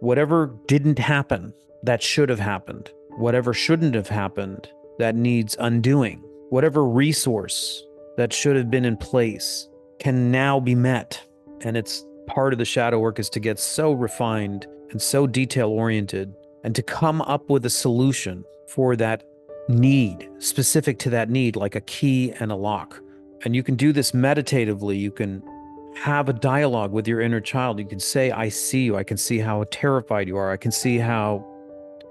Whatever didn't happen that should have happened, whatever shouldn't have happened that needs undoing, whatever resource that should have been in place can now be met. And it's part of the shadow work is to get so refined and so detail oriented and to come up with a solution for that need, specific to that need, like a key and a lock. And you can do this meditatively. You can have a dialogue with your inner child. You can say, I see you. I can see how terrified you are. I can see how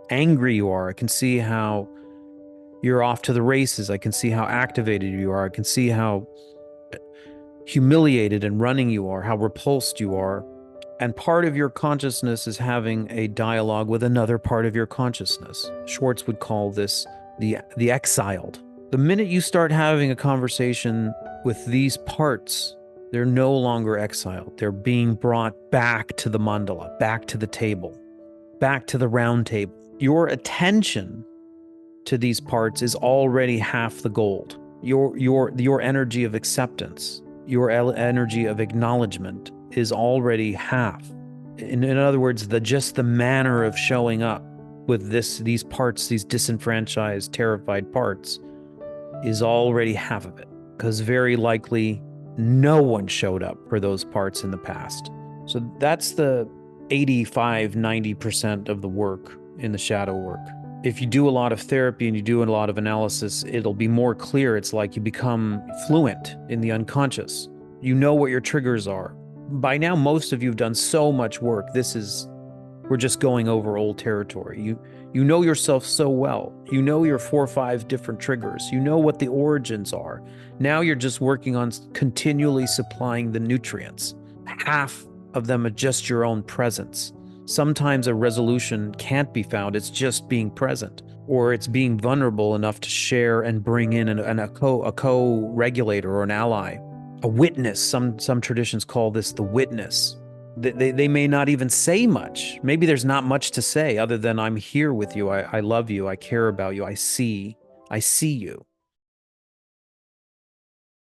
angry you are. I can see how you're off to the races. I can see how activated you are. I can see how humiliated and running you are, how repulsed you are. And part of your consciousness is having a dialogue with another part of your consciousness. Schwartz would call this the exiled. The minute you start having a conversation with these parts, they're no longer exiled. They're being brought back to the mandala, back to the table, back to the round table. Your attention to these parts is already half the gold. Your energy of acceptance, your energy of acknowledgement is already half. In other words, just the manner of showing up with these parts, these disenfranchised, terrified parts, is already half of it. Because very likely no one showed up for those parts in the past. So that's the 85–90% of the work in the shadow work. If you do a lot of therapy and you do a lot of analysis, it'll be more clear. It's like you become fluent in the unconscious. You know what your triggers are. By now, most of you have done so much work. We're just going over old territory. You know yourself so well. You know your 4 or 5 different triggers. You know what the origins are. Now you're just working on continually supplying the nutrients. Half of them are just your own presence. Sometimes a resolution can't be found. It's just being present, or it's being vulnerable enough to share and bring in a co-regulator or an ally, a witness. Some traditions call this the witness. They may not even say much. Maybe there's not much to say other than I'm here with you. I love you. I care about you. I see you.